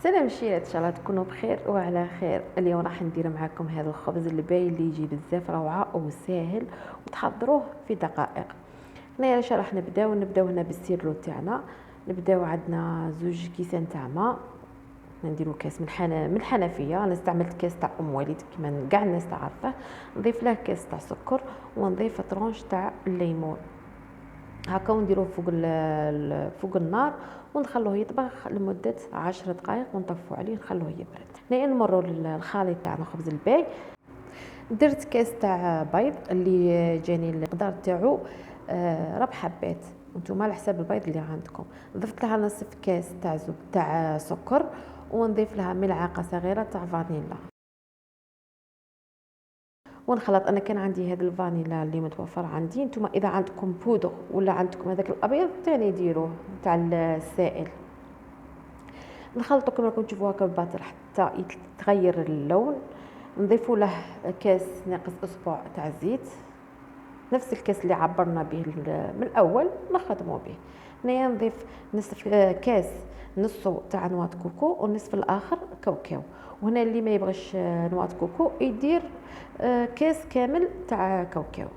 سلام شيرات، ان شاء الله تكونوا بخير وعلى خير. اليوم راح ندير معكم هذا الخبز اللي باين اللي يجي بزاف روعه وسهل وتحضروه في دقائق. هنايا علاش راح نبداو هنا بالسيرلو تاعنا. نبداو عندنا زوج كيسان تاع ماء، نديرو كاس من الحنفيه. انا استعملت كاس تاع ام وليد كيما كاع الناس تعرفه. نضيف له كاس تاع سكر ونضيف طرونش تاع الليمون هكا، ونديروه فوق النار ونخلوه يطبخ لمده 10 دقائق ونطفو عليه نخلوه يبرد. هنايا نمروا للخليط تاعنا خبز الباي. درت كاس تاع بيض اللي جاني المقدار تاعو 4 حبات، وانتم على حساب البيض اللي عندكم. ضفت لها نصف كاس تاع سكر، ونضيف لها ملعقه صغيره تاع فانيلا ونخلط. انا كان عندي هذا الفانيلا اللي متوفر عندي، نتوما اذا عندكم بودر ولا عندكم هذاك الابيض ثاني ديروه تاع السائل. نخلطو كما راكم تشوفوا هكا الباتر حتى يتغير اللون. نضيفوا له كاس ناقص اسبوع تاع الزيت، نفس الكاس اللي عبرنا به من الاول نخدموا به. هنايا نضيف نصف كاس نصو تاع نواه كوكو والنصف الاخر كاوكاو. وهنا اللي ما يبغيش نواه كوكو يدير كاس كامل تاع كاوكاو،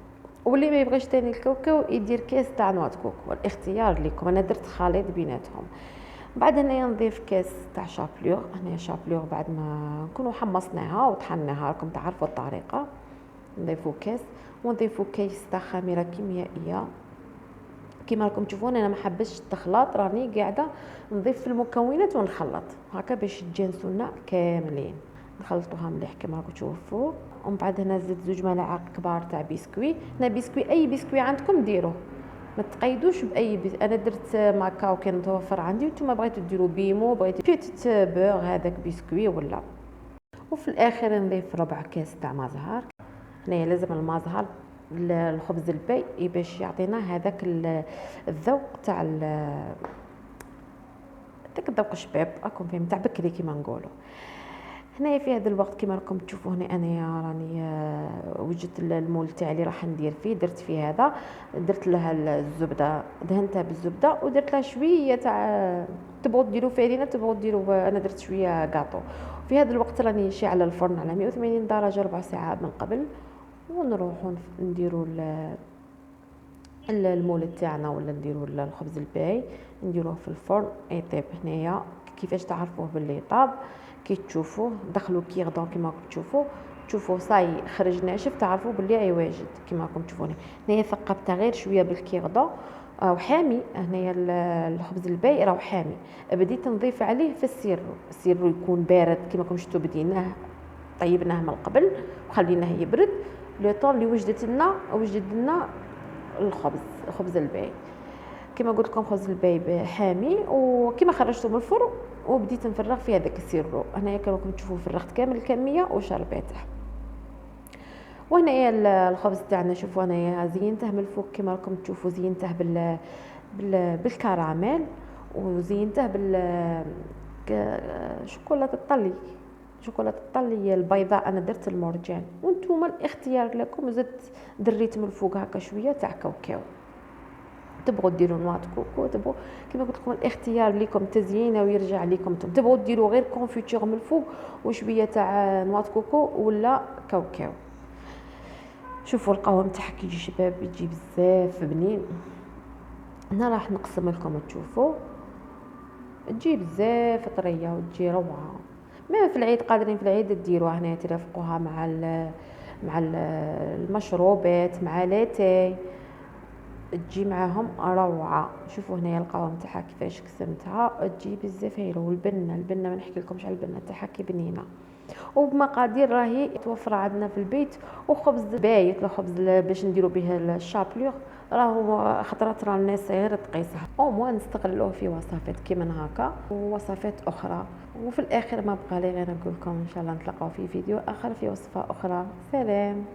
واللي ما يبغيش تاني الكاوكاو يدير كاس تاع نواه كوكو. الاختيار لكم، انا درت خليط بيناتهم. بعد هنايا نضيف كاس تاع شابلور. هنايا شابلور بعد ما نكونوا حمصناها وطحناها راكم تعرفوا الطريقه. نضيفوا كاس ونضيفوا كيس تاع خميره كيميائيه. كما راكم تشوفون انا ما حبستش التخلاط، راني قاعده نضيف في المكونات ونخلط هكا باش تجانسوا لنا كاملين. نخلطوها مليح كما راكم تشوفوا. ومن بعد هنا زدت 2 ملاعق كبار تاع بسكوي. هنا بسكوي اي بسكوي عندكم ديروه، ما تقيدوش باي انا درت ماكاو كان متوفر عندي، وانتم بغيتوا ديروا بيمو، بغيتوا بيتيت بور هذاك بسكوي ولا. وفي الاخر نضيف ربع كاس تاع مازهار. هنايا لازم المازهار الخبز الباي باش يعطينا هذاك الذوق تاع داك الذوق الشباب، راكم فاهم، تاع بكري كيما نقولوا. هنايا في هذا الوقت كما راكم تشوفوا هنا انايا راني وجدت المول تاعي اللي راح ندير فيه. درت فيه هذا، درت لها الزبده، دهنتها بالزبده ودرت لها شويه تاع، تبغوا ديروا فرينه تبغوا ديروا، انا درت شويه كاطو. في هذا الوقت راني شاعله الفرن على 180 درجه 4 ساعات من قبل، ونروحوا نديروا المولد تاعنا ولا نديروا الخبز الباي نديروه في الفرن يطيب. هنايا كيفاش تعرفوه باللي طاب؟ كي تشوفوه دخلوا كيغدون كيما راكم تشوفوا صاي خرج ناشف تعرفوا باللي اي واجد كيما راكم تشوفوني. هنايا ثقبتها غير شويه بالكيغدون وحامي. هنايا الخبز الباي راه حامي. بديت نضيف عليه في السيرو يكون بارد كيما راكم شفتوا. بديناه طيبناه من قبل وخليناه يبرد لو طون اللي وجد لنا الخبز الباي. كما قلت لكم خبز الباي حامي، وكما خرجته من الفرن وبديت نفرغ في هذاك السيرو. هنايا كما راكم تشوفوا فرغت كامل الكميه وشربته. وهنايا الخبز تاعنا شوفوا انايا زينته من الفوق كما راكم تشوفوا، زينته بالكراميل وزينته شوكولاته الطلي. شوكولاته الطلي البيضاء انا درت المرجان، وانتم الاختيار لكم. زدت دريت من الفوق هكا شويه تاع كاوكاو، تبغوا ديروا نواه كوكو، تبغوا كما قلت لكم الاختيار لكم، تزيينه ويرجع لكم. تبغوا ديروا غير كونفيتور من الفوق وشويه تاع نواه كوكو ولا كاوكاو. شوفوا القوام تاعها كي يجي شباب، يجي بزاف بنين. هنا راح نقسم لكم تشوفوا، تجي بزاف طريه وتجي روعه. ما في العيد قادرين في العيد ديروها هنا ترافقوها مع المشروبات مع لاتاي، تجي معاهم روعه. شوفوا هنايا القوام تاعها كيفاش قسمتها، تجي بزاف هايله. والبنه ما نحكي لكمش على البنه تاعها كي بنينه. وبمقادير راهي توفر عندنا في البيت. وخبز بايت الخبز باش نديروا به الشابلور راهو خطرات راه الناس غير تقيسها، او مو نستغلوه في وصفات كيما هكا ووصفات اخرى. وفي الاخر ما بقى لي غير نقول لكم ان شاء الله نتلاقاو في فيديو اخر في وصفه اخرى. سلام.